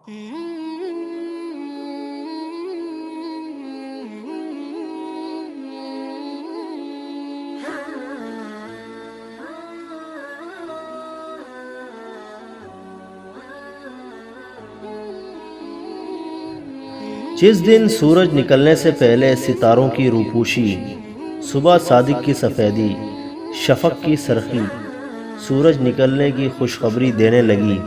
جس دن سورج نکلنے سے پہلے ستاروں کی روپوشی، صبح صادق کی سفیدی، شفق کی سرخی سورج نکلنے کی خوشخبری دینے لگی،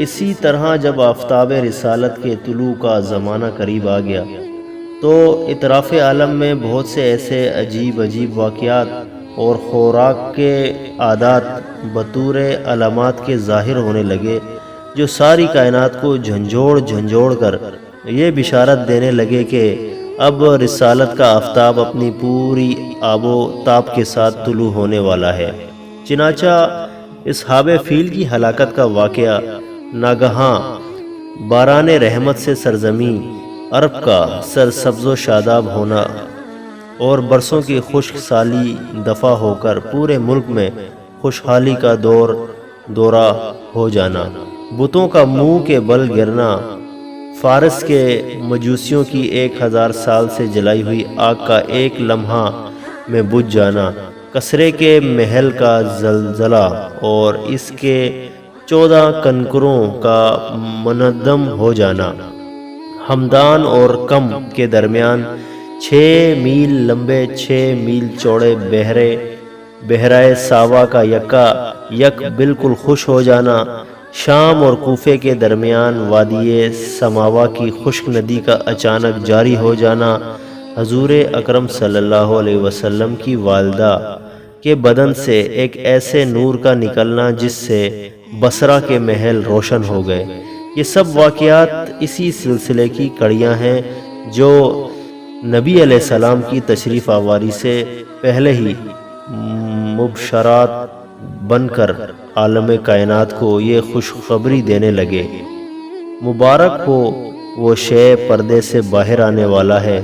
اسی طرح جب آفتاب رسالت کے طلوع کا زمانہ قریب آ گیا تو اطراف عالم میں بہت سے ایسے عجیب واقعات اور خوراک کے عادات بطور علامات کے ظاہر ہونے لگے جو ساری کائنات کو جھنجھوڑ کر یہ بشارت دینے لگے کہ اب رسالت کا آفتاب اپنی پوری آب و تاب کے ساتھ طلوع ہونے والا ہے۔ چنانچہ اصحاب فیل کی ہلاکت کا واقعہ ناگہاں باران رحمت سے سرزمین عرب کا سرسبز و شاداب ہونا اور برسوں کی خشک سالی دفع ہو کر پورے ملک میں خوشحالی کا دورہ ہو جانا، بتوں کا منہ کے بل گرنا، فارس کے مجوسیوں کی 1000 سال سے جلائی ہوئی آگ کا ایک لمحہ میں بجھ جانا، کسرے کے محل کا زلزلہ اور اس کے 14 کنکروں کا منہدم ہو جانا، ہمدان اور کم کے درمیان 6 میل لمبے 6 میل چوڑے بحرائے ساوا کا یک بالکل خشک ہو جانا، شام اور کوفے کے درمیان وادی سماوا کی خشک ندی کا اچانک جاری ہو جانا، حضور اکرم صلی اللہ علیہ وسلم کی والدہ کے بدن سے ایک ایسے نور کا نکلنا جس سے بصرہ کے محل روشن ہو گئے۔ یہ سب واقعات اسی سلسلے کی کڑیاں ہیں جو نبی علیہ السلام کی تشریف آوری سے پہلے ہی مبشرات بن کر عالم کائنات کو یہ خوشخبری دینے لگے۔ مبارک ہو وہ شے پردے سے باہر آنے والا ہے،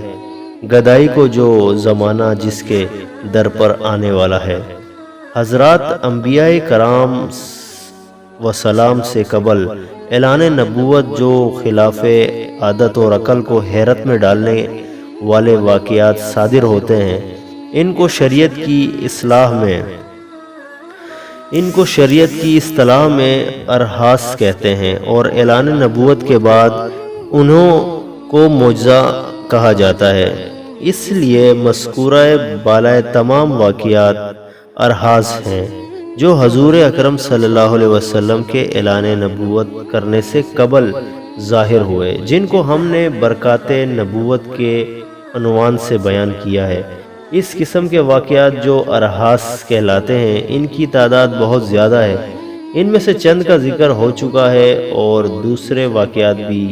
گدائی کو جو زمانہ جس کے در پر آنے والا ہے۔ حضرات انبیاء کرام و سلام سے قبل اعلان نبوت جو خلاف عادت اور عقل کو حیرت میں ڈالنے والے واقعات صادر ہوتے ہیں، ان کو شریعت کی اصطلاح میں ارحاس کہتے ہیں، اور اعلان نبوت کے بعد انہوں کو معجزہ کہا جاتا ہے۔ اس لیے مذکورہ بالائے تمام واقعات ارحاس ہیں جو حضور اکرم صلی اللہ علیہ وسلم کے اعلان نبوت کرنے سے قبل ظاہر ہوئے، جن کو ہم نے برکات نبوت کے عنوان سے بیان کیا ہے۔ اس قسم کے واقعات جو ارحاس کہلاتے ہیں، ان کی تعداد بہت زیادہ ہے، ان میں سے چند کا ذکر ہو چکا ہے اور دوسرے واقعات بھی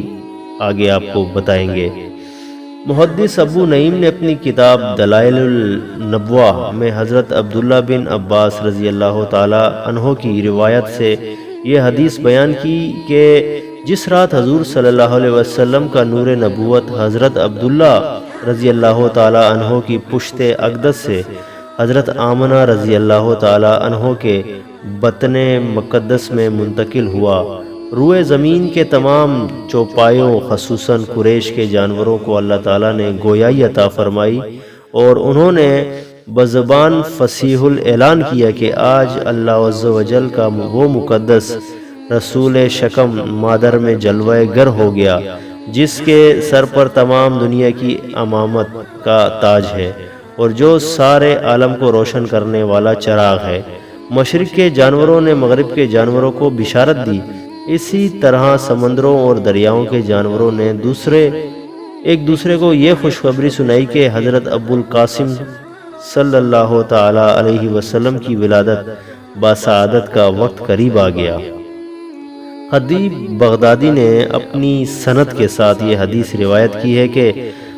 آگے آپ کو بتائیں گے۔ محدث ابو نعیم نے اپنی کتاب دلائل النبوہ میں حضرت عبداللہ بن عباس رضی اللہ تعالی عنہ کی روایت سے یہ حدیث بیان کی کہ جس رات حضور صلی اللہ علیہ وسلم کا نور نبوت حضرت عبداللہ رضی اللہ تعالی عنہ کی پشت اقدس سے حضرت آمنہ رضی اللہ تعالی عنہ کے بطن مقدس میں منتقل ہوا، روئے زمین کے تمام چوپایوں خصوصاً قریش کے جانوروں کو اللہ تعالیٰ نے گویائی عطا فرمائی اور انہوں نے بزبان فصیح الاعلان کیا کہ آج اللہ عز و جل کا وہ مقدس رسول شکم مادر میں جلوہ گر ہو گیا جس کے سر پر تمام دنیا کی امامت کا تاج ہے اور جو سارے عالم کو روشن کرنے والا چراغ ہے۔ مشرق کے جانوروں نے مغرب کے جانوروں کو بشارت دی، اسی طرح سمندروں اور دریاؤں کے جانوروں نے ایک دوسرے کو یہ خوشخبری سنائی کہ حضرت ابو القاسم صلی اللہ تعالی علیہ وسلم کی ولادت باسعادت کا وقت قریب آ گیا۔ خطیب بغدادی نے اپنی سند کے ساتھ یہ حدیث روایت کی ہے کہ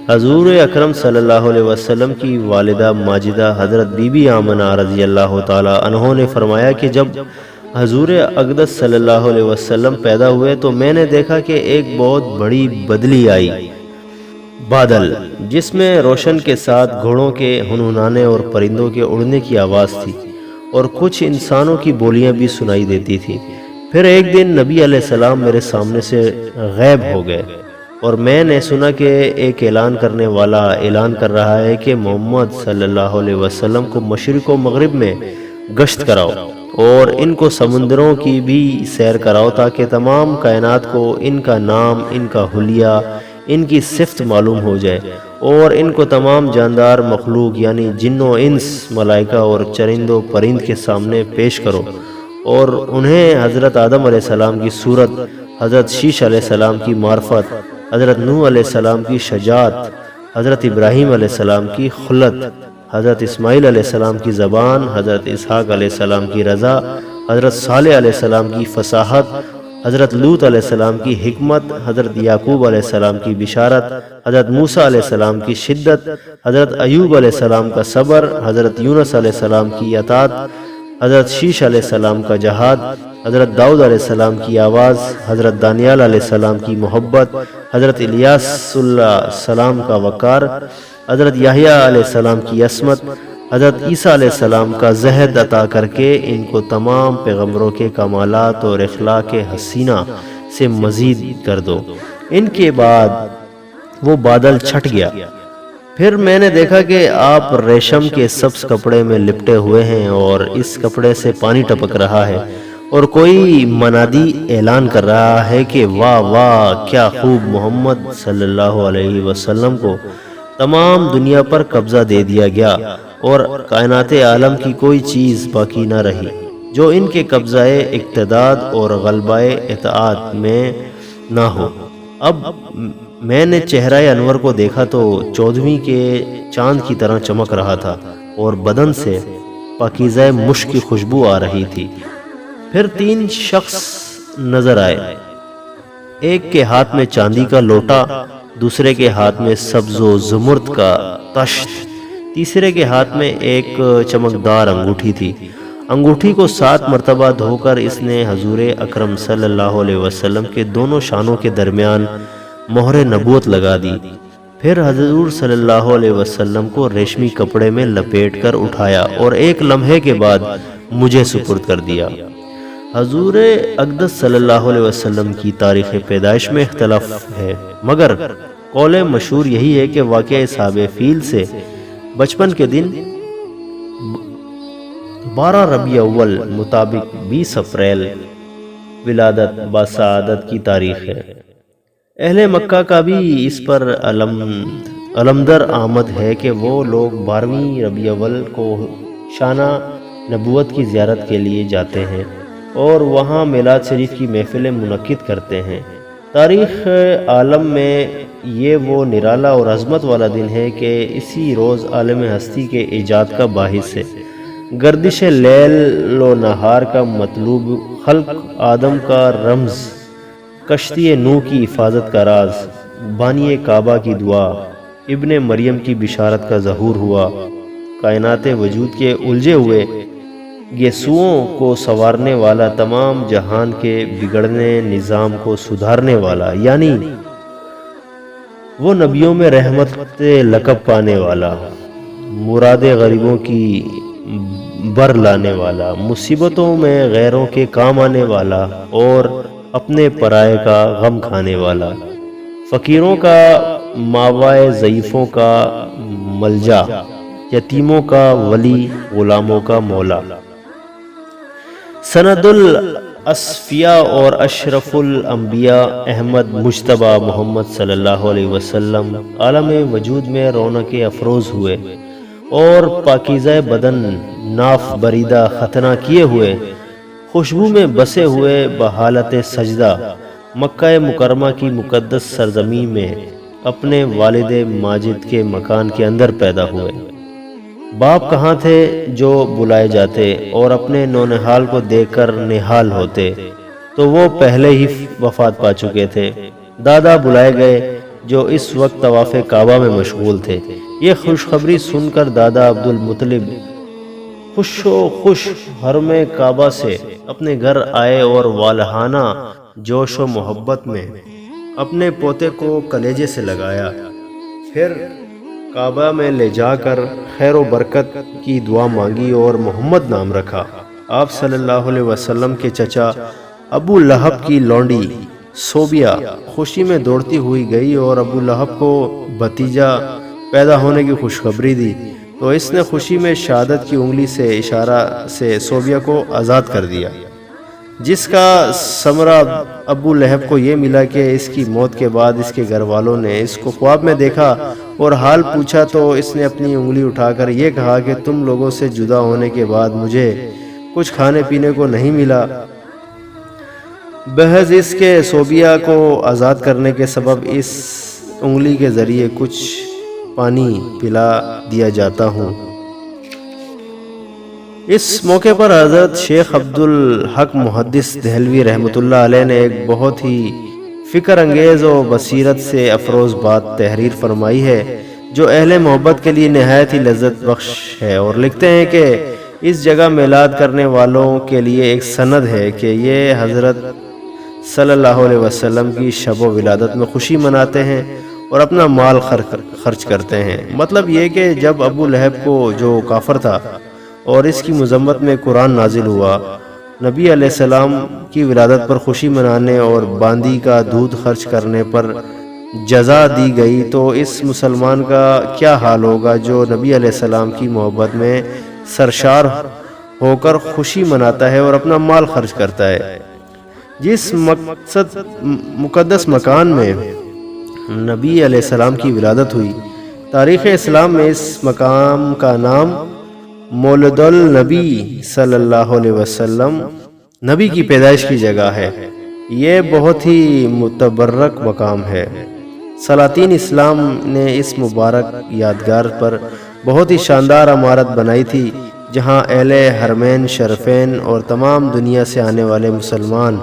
حضور اکرم صلی اللہ علیہ وسلم کی والدہ ماجدہ حضرت بی بی آمنہ رضی اللہ تعالی عنہ نے فرمایا کہ جب حضور اقدس صلی اللہ علیہ وسلم پیدا ہوئے تو میں نے دیکھا کہ ایک بہت بڑی بدلی آئی، بادل، جس میں روشن کے ساتھ گھوڑوں کے ہنہنانے اور پرندوں کے اڑنے کی آواز تھی اور کچھ انسانوں کی بولیاں بھی سنائی دیتی تھیں۔ پھر ایک دن نبی علیہ السلام میرے سامنے سے غائب ہو گئے اور میں نے سنا کہ ایک اعلان کرنے والا اعلان کر رہا ہے کہ محمد صلی اللہ علیہ وسلم کو مشرق و مغرب میں گشت کراؤ اور ان کو سمندروں کی بھی سیر کراؤ تاکہ تمام کائنات کو ان کا نام، ان کا حلیہ، ان کی صفت معلوم ہو جائے، اور ان کو تمام جاندار مخلوق یعنی جن و انس، ملائکہ اور چرند و پرند کے سامنے پیش کرو، اور انہیں حضرت آدم علیہ السلام کی صورت، حضرت شیش علیہ السلام کی معرفت، حضرت نوح علیہ السلام کی شجاعت، حضرت ابراہیم علیہ السلام کی خلت، حضرت اسماعیل علیہ السلام کی زبان، حضرت اسحاق علیہ السلام کی رضا، حضرت صالح علیہ السلام کی فصاحت، حضرت لوط علیہ السلام کی حکمت، حضرت یعقوب علیہ السلام کی بشارت، حضرت موسیٰ علیہ السلام کی شدت، حضرت ایوب علیہ السلام کا صبر، حضرت یونس علیہ السلام کی اطاعت، حضرت شیش علیہ السلام کا جہاد، حضرت داؤد علیہ السلام کی آواز، حضرت دانیال علیہ السلام کی محبت، حضرت الیاس علیہ السلام کا وقار، حضرت یحییٰ علیہ السلام کی عصمت، حضرت عیسیٰ علیہ السلام کا زہد عطا کر کے ان کو تمام پیغمبروں کے کمالات اور اخلاق حسینہ سے مزید کر دو۔ ان کے بعد وہ بادل چھٹ گیا۔ پھر میں نے دیکھا کہ آپ ریشم کے سبز کپڑے میں لپٹے ہوئے ہیں اور اس کپڑے سے پانی ٹپک رہا ہے، اور کوئی منادی اعلان کر رہا ہے کہ واہ واہ، کیا خوب، محمد صلی اللہ علیہ وسلم کو تمام دنیا پر قبضہ دے دیا گیا اور کائنات عالم کی کوئی چیز باقی نہ رہی جو ان کے قبضہ اقتدار اور غلبہ اطاعت میں نہ ہو۔ اب میں نے چہرہ انور کو دیکھا تو 14ویں کے چاند کی طرح چمک رہا تھا اور بدن سے پاکیزہ مشک کی خوشبو آ رہی تھی۔ پھر 3 شخص نظر آئے، ایک کے ہاتھ میں چاندی کا لوٹا، دوسرے کے ہاتھ میں سبز و زمرد کا تشت، تیسرے کے ہاتھ میں ایک چمکدار انگوٹھی تھی۔ انگوٹھی کو 7 مرتبہ دھو کر اس نے حضور اکرم صلی اللہ علیہ وسلم کے دونوں شانوں کے درمیان مہر نبوت لگا دی۔ پھر حضور صلی اللہ علیہ وسلم کو ریشمی کپڑے میں لپیٹ کر اٹھایا اور ایک لمحے کے بعد مجھے سپرد کر دیا۔ حضور اقدس صلی اللہ علیہ وسلم کی تاریخ پیدائش میں اختلاف ہے، مگر قول مشہور یہی ہے کہ واقعہ اصحاب فیل سے بچپن کے دن 12 ربیع اول مطابق 20 اپریل ولادت باسعادت کی تاریخ ہے۔ اہل مکہ کا بھی اس پر علمدر آمد ہے کہ وہ لوگ 12ویں ربیع اول کو شانہ نبوت کی زیارت کے لیے جاتے ہیں اور وہاں میلاد شریف کی محفلیں منعقد کرتے ہیں۔ تاریخ عالم میں یہ وہ نرالا اور عظمت والا دن ہے کہ اسی روز عالم ہستی کے ایجاد کا باعث ہے۔ گردش لیل و نہار کا مطلوب، خلق آدم کا رمز، کشتی نوح کی حفاظت کا راز، بانی کعبہ کی دعا، ابن مریم کی بشارت کا ظہور ہوا، کائنات وجود کے الجھے ہوئے گیسوؤں کو سنوارنے والا، تمام جہان کے بگڑنے نظام کو سدھارنے والا، یعنی وہ نبیوں میں رحمت لقب پانے والا، مراد غریبوں کی بر لانے والا، مصیبتوں میں غیروں کے کام آنے والا اور اپنے پرائے کا غم کھانے والا، فقیروں کا ماوائے، ضعیفوں کا ملجا، یتیموں کا ولی، غلاموں کا مولا، سند الاصفیاء اور اشرف الانبیاء احمد مجتبی محمد صلی اللہ علیہ وسلم عالم وجود میں رونق افروز ہوئے اور پاکیزہ بدن ناف بریدہ ختنہ کیے ہوئے، خوشبو میں بسے ہوئے، بحالت سجدہ مکہ مکرمہ کی مقدس سرزمین میں اپنے والد ماجد کے مکان کے اندر پیدا ہوئے۔ باپ کہاں تھے جو بلائے جاتے اور اپنے نونہال کو دیکھ کر نہال ہوتے، تو وہ پہلے ہی وفات پا چکے تھے۔ دادا بلائے گئے جو اس وقت طواف کعبہ میں مشغول تھے۔ یہ خوشخبری سن کر دادا عبد المطلب خوش حرم کعبہ سے اپنے گھر آئے اور والہانہ جوش و محبت میں اپنے پوتے کو کلیجے سے لگایا، پھر کعبہ میں لے جا کر خیر و برکت کی دعا مانگی اور محمد نام رکھا۔ آپ صلی اللہ علیہ وسلم کے چچا ابو لہب کی لونڈی صوبیہ خوشی میں دوڑتی ہوئی گئی اور ابو لہب کو بھتیجا پیدا ہونے کی خوشخبری دی، تو اس نے خوشی میں شہادت کی انگلی سے اشارہ سے صوبیہ کو آزاد کر دیا، جس کا ثمرہ ابو لہب کو یہ ملا کہ اس کی موت کے بعد اس کے گھر والوں نے اس کو خواب میں دیکھا اور حال پوچھا، تو اس نے اپنی انگلی اٹھا کر یہ کہا کہ تم لوگوں سے جدا ہونے کے بعد مجھے کچھ کھانے پینے کو نہیں ملا۔ بہز اس کے صوبیہ کو آزاد کرنے کے سبب اس انگلی کے ذریعے کچھ پانی پلا دیا جاتا ہوں۔ اس موقع پر حضرت شیخ عبدالحق محدث دہلوی رحمۃ اللہ علیہ نے ایک بہت ہی فکر انگیز و بصیرت سے افروز بات تحریر فرمائی ہے، جو اہل محبت کے لیے نہایت ہی لذت بخش ہے، اور لکھتے ہیں کہ اس جگہ میلاد کرنے والوں کے لیے ایک سند ہے کہ یہ حضرت صلی اللہ علیہ وسلم کی شب و ولادت میں خوشی مناتے ہیں اور اپنا مال خرچ کرتے ہیں۔ مطلب یہ کہ جب ابو لہب کو، جو کافر تھا اور اس کی مذمت میں قرآن نازل ہوا، نبی علیہ السلام کی ولادت پر خوشی منانے اور باندی کا دودھ خرچ کرنے پر جزا دی گئی، تو اس مسلمان کا کیا حال ہوگا جو نبی علیہ السلام کی محبت میں سرشار ہو کر خوشی مناتا ہے اور اپنا مال خرچ کرتا ہے۔ جس مقدس مکان میں نبی علیہ السلام کی ولادت ہوئی، تاریخ اسلام میں اس مقام کا نام مولد النبی صلی اللہ علیہ وسلم، نبی کی پیدائش کی جگہ ہے۔ یہ بہت ہی متبرک مقام ہے۔ سلاطین اسلام نے اس مبارک یادگار پر بہت ہی شاندار عمارت بنائی تھی، جہاں اہل حرمین شرفین اور تمام دنیا سے آنے والے مسلمان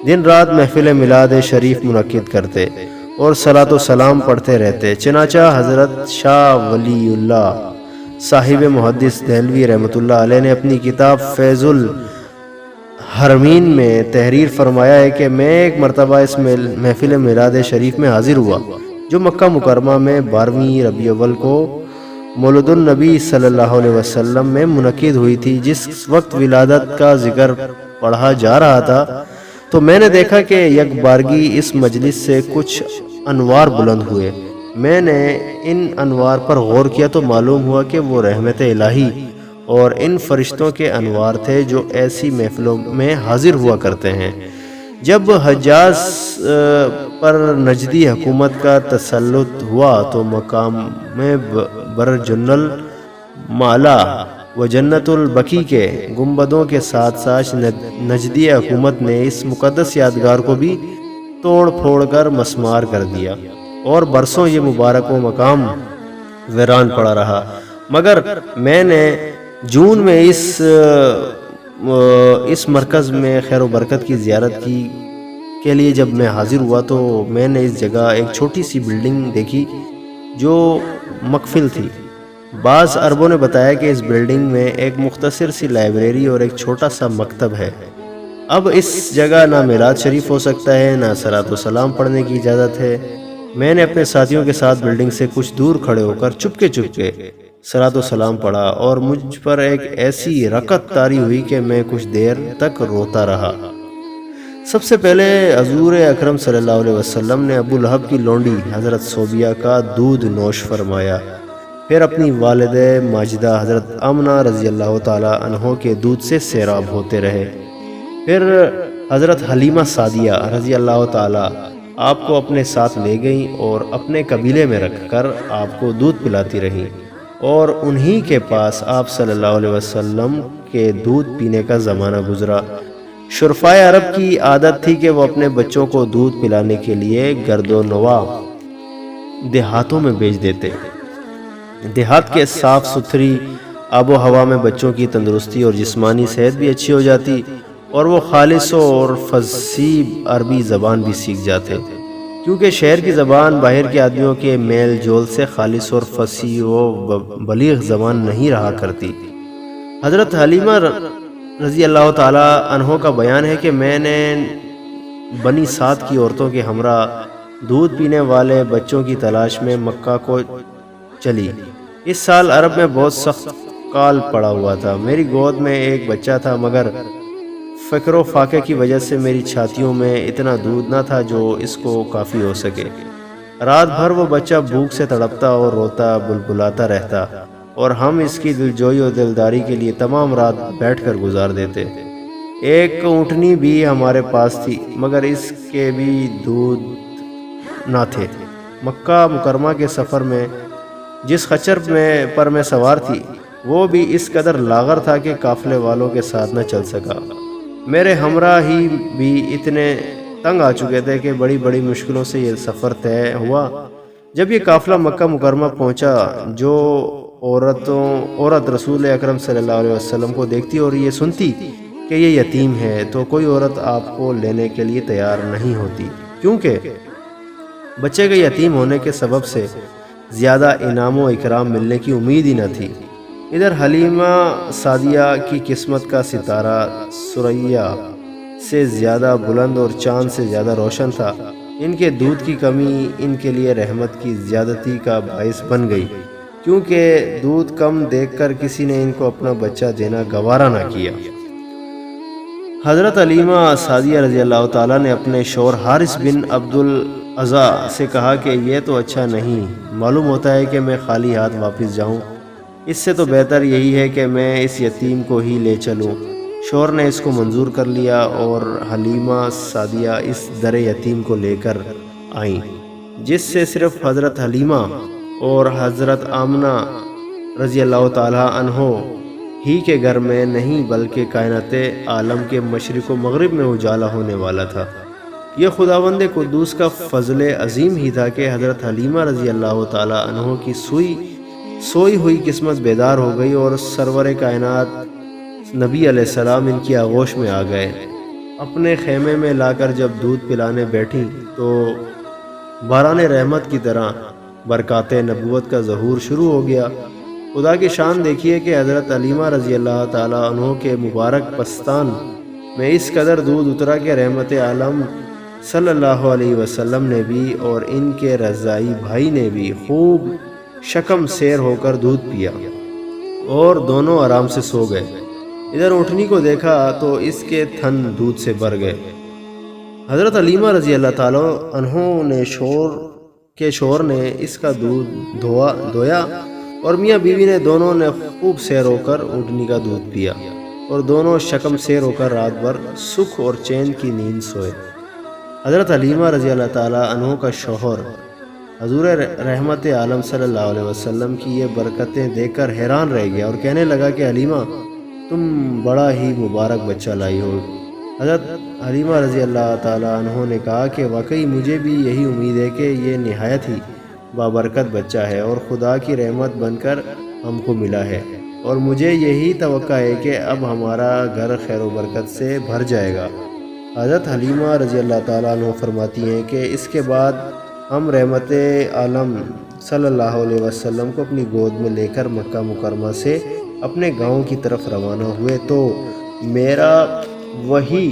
دن رات محفل میلاد شریف منعقد کرتے اور صلاۃ و سلام پڑھتے رہتے۔ چنانچہ حضرت شاہ ولی اللہ صاحب محدث دہلوی رحمۃ اللہ علیہ نے اپنی کتاب فیض الحرمین میں تحریر فرمایا ہے کہ میں ایک مرتبہ اس محفل میلاد شریف میں حاضر ہوا، جو مکہ مکرمہ میں 12ویں ربیع الاول کو مولد النبی صلی اللہ علیہ وسلم میں منعقد ہوئی تھی۔ جس وقت ولادت کا ذکر پڑھا جا رہا تھا تو میں نے دیکھا کہ یک بارگی اس مجلس سے کچھ انوار بلند ہوئے۔ میں نے ان انوار پر غور کیا تو معلوم ہوا کہ وہ رحمت الہی اور ان فرشتوں کے انوار تھے جو ایسی محفلوں میں حاضر ہوا کرتے ہیں۔ جب حجاز پر نجدی حکومت کا تسلط ہوا تو مقام میں برجن المعلا و جنت البقیع کے گنبدوں کے ساتھ ساتھ نجدی حکومت نے اس مقدس یادگار کو بھی توڑ پھوڑ کر مسمار کر دیا، اور برسوں یہ مبارک و مقام ویران پڑا رہا۔ مگر میں نے جون میں اس مرکز میں خیر و برکت کی زیارت کے لیے جب میں حاضر ہوا تو میں نے اس جگہ ایک چھوٹی سی بلڈنگ دیکھی جو مقفل تھی۔ بعض عربوں نے بتایا کہ اس بلڈنگ میں ایک مختصر سی لائبریری اور ایک چھوٹا سا مکتب ہے۔ اب اس جگہ نہ میلاد شریف ہو سکتا ہے، نہ صلاۃ و سلام پڑھنے کی اجازت ہے۔ میں نے اپنے ساتھیوں کے ساتھ بلڈنگ سے کچھ دور کھڑے ہو کر چپکے صلاۃ و سلام پڑھا، اور مجھ پر ایک ایسی رکعت طاری ہوئی کہ میں کچھ دیر تک روتا رہا۔ سب سے پہلے حضور اکرم صلی اللہ علیہ وسلم نے ابو لہب کی لونڈی حضرت صوبیہ کا دودھ نوش فرمایا، پھر اپنی والد ماجدہ حضرت آمنہ رضی اللہ تعالی عنہ کے دودھ سے سیراب ہوتے رہے، پھر حضرت حلیمہ سعدیہ رضی اللہ تعالی آپ کو اپنے ساتھ لے گئیں اور اپنے قبیلے میں رکھ کر آپ کو دودھ پلاتی رہیں، اور انہی کے پاس آپ صلی اللہ علیہ وسلم کے دودھ پینے کا زمانہ گزرا۔ شرفائے عرب کی عادت تھی کہ وہ اپنے بچوں کو دودھ پلانے کے لیے گرد و نواح دیہاتوں میں بھیج دیتے۔ دیہات کے صاف ستھری آب و ہوا میں بچوں کی تندرستی اور جسمانی صحت بھی اچھی ہو جاتی، اور وہ خالص اور فصیح عربی زبان بھی سیکھ جاتے، کیونکہ شہر کی زبان باہر کے آدمیوں کے میل جول سے خالص اور فصیح و بلیغ زبان نہیں رہا کرتی۔ حضرت حلیمہ رضی اللہ تعالی عنہ کا بیان ہے کہ میں نے بنی سعد کی عورتوں کے ہمراہ دودھ پینے والے بچوں کی تلاش میں مکہ کو چلی۔ اس سال عرب میں بہت سخت کال پڑا ہوا تھا۔ میری گود میں ایک بچہ تھا، مگر فکر و فاقے کی وجہ سے میری چھاتیوں میں اتنا دودھ نہ تھا جو اس کو کافی ہو سکے۔ رات بھر وہ بچہ بھوک سے تڑپتا اور روتا بلبلاتا رہتا، اور ہم اس کی دلجوئی اور دلداری کے لیے تمام رات بیٹھ کر گزار دیتے۔ ایک اونٹنی بھی ہمارے پاس تھی، مگر اس کے بھی دودھ نہ تھے۔ مکہ مکرمہ کے سفر میں جس خچر پر میں سوار تھی، وہ بھی اس قدر لاغر تھا کہ قافلے والوں کے ساتھ نہ چل سکا۔ میرے ہمراہ ہی بھی اتنے تنگ آ چکے تھے کہ بڑی بڑی مشکلوں سے یہ سفر طے ہوا۔ جب یہ قافلہ مکہ مکرمہ پہنچا، جو عورت رسول اکرم صلی اللہ علیہ وسلم کو دیکھتی اور یہ سنتی کہ یہ یتیم ہے، تو کوئی عورت آپ کو لینے کے لیے تیار نہیں ہوتی، کیونکہ بچے کے یتیم ہونے کے سبب سے زیادہ انعام و اکرام ملنے کی امید ہی نہ تھی۔ ادھر حلیمہ سعدیہ کی قسمت کا ستارہ ثریا سے زیادہ بلند اور چاند سے زیادہ روشن تھا۔ ان کے دودھ کی کمی ان کے لیے رحمت کی زیادتی کا باعث بن گئی، کیونکہ دودھ کم دیکھ کر کسی نے ان کو اپنا بچہ دینا گوارا نہ کیا۔ حضرت حلیمہ سعدیہ رضی اللہ تعالیٰ نے اپنے شوہر حارث بن عبدالعزیٰ سے کہا کہ یہ تو اچھا نہیں معلوم ہوتا ہے کہ میں خالی ہاتھ واپس جاؤں، اس سے تو بہتر یہی ہے کہ میں اس یتیم کو ہی لے چلوں۔ شوہر نے اس کو منظور کر لیا اور حلیمہ سعدیہ اس در یتیم کو لے کر آئیں، جس سے صرف حضرت حلیمہ اور حضرت آمنہ رضی اللہ تعالیٰ عنہ ہی کے گھر میں نہیں بلکہ کائنات عالم کے مشرق و مغرب میں اجالا ہونے والا تھا۔ یہ خداوند قدوس کا فضل عظیم ہی تھا کہ حضرت حلیمہ رضی اللہ تعالیٰ عنہ کی سوئی ہوئی قسمت بیدار ہو گئی اور سرور کائنات نبی علیہ السلام ان کی آغوش میں آ گئے۔ اپنے خیمے میں لا کر جب دودھ پلانے بیٹھی تو باران رحمت کی طرح برکات نبوت کا ظہور شروع ہو گیا۔ خدا کی شان دیکھیے کہ حضرت حلیمہ رضی اللہ تعالیٰ عنہ کے مبارک پستان میں اس قدر دودھ اترا کہ رحمت عالم صلی اللہ علیہ وسلم نے بھی اور ان کے رضائی بھائی نے بھی خوب شکم سیر ہو کر دودھ پیا اور دونوں آرام سے سو گئے۔ ادھر اونٹنی کو دیکھا تو اس کے تھن دودھ سے بھر گئے۔ حضرت حلیمہ رضی اللہ تعالیٰ عنہ نے شوہر نے اس کا دودھ دھویا اور میاں بیوی نے دونوں نے خوب سیر ہو کر اونٹنی کا دودھ پیا اور دونوں شکم سیر ہو کر رات بھر سکھ اور چین کی نیند سوئے۔ حضرت حلیمہ رضی اللہ تعالیٰ عنہ کا شوہر حضور رحمت عالم صلی اللہ علیہ وسلم کی یہ برکتیں دیکھ کر حیران رہ گیا اور کہنے لگا کہ حلیمہ تم بڑا ہی مبارک بچہ لائی ہو۔ حضرت حلیمہ رضی اللہ تعالیٰ عنہ نے کہا کہ واقعی مجھے بھی یہی امید ہے کہ یہ نہایت ہی بابرکت بچہ ہے اور خدا کی رحمت بن کر ہم کو ملا ہے، اور مجھے یہی توقع ہے کہ اب ہمارا گھر خیر و برکت سے بھر جائے گا۔ حضرت حلیمہ رضی اللہ تعالیٰ عنہ فرماتی ہیں کہ اس کے بعد ہم رحمت عالم صلی اللہ علیہ وسلم کو اپنی گود میں لے کر مکہ مکرمہ سے اپنے گاؤں کی طرف روانہ ہوئے تو میرا وہی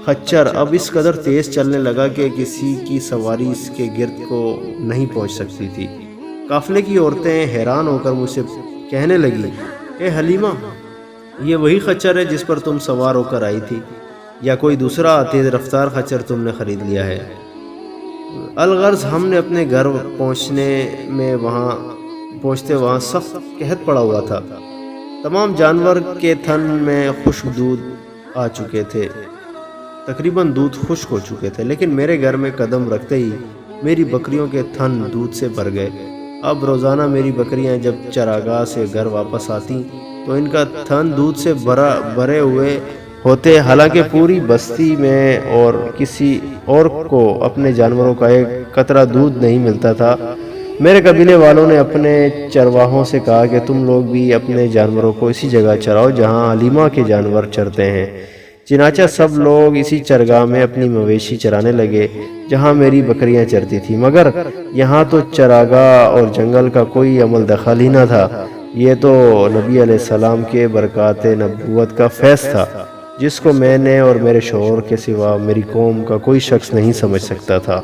خچر اب اس قدر تیز چلنے لگا کہ کسی کی سواری اس کے گرد کو نہیں پہنچ سکتی تھی۔ قافلے کی عورتیں حیران ہو کر مجھ سے کہنے لگی، اے حلیمہ یہ وہی خچر ہے جس پر تم سوار ہو کر آئی تھی، یا کوئی دوسرا تیز رفتار خچر تم نے خرید لیا ہے؟ الغرض ہم نے اپنے گھر پہنچتے وہاں سخت قحط پڑا ہوا تھا۔ تمام جانور کے تھن میں خشک دودھ آ چکے تھے، تقریباً دودھ خشک ہو چکے تھے، لیکن میرے گھر میں قدم رکھتے ہی میری بکریوں کے تھن دودھ سے بھر گئے۔ اب روزانہ میری بکریاں جب چراگاہ سے گھر واپس آتی تو ان کا تھن دودھ سے بھرے ہوئے ہوتے، حالانکہ پوری بستی میں اور کسی اور کو اپنے جانوروں کا ایک قطرہ دودھ نہیں ملتا تھا۔ میرے قبیلے والوں نے اپنے چرواہوں سے کہا کہ تم لوگ بھی اپنے جانوروں کو اسی جگہ چراؤ جہاں حلیمہ کے جانور چرتے ہیں۔ چنانچہ سب لوگ اسی چرگاہ میں اپنی مویشی چرانے لگے جہاں میری بکریاں چرتی تھیں، مگر یہاں تو چراگاہ اور جنگل کا کوئی عمل دخل ہی نہ تھا۔ یہ تو نبی علیہ السلام کے برکات نبوت کا فیض تھا جس کو میں نے اور میرے شوہر کے سوا میری قوم کا کوئی شخص نہیں سمجھ سکتا تھا۔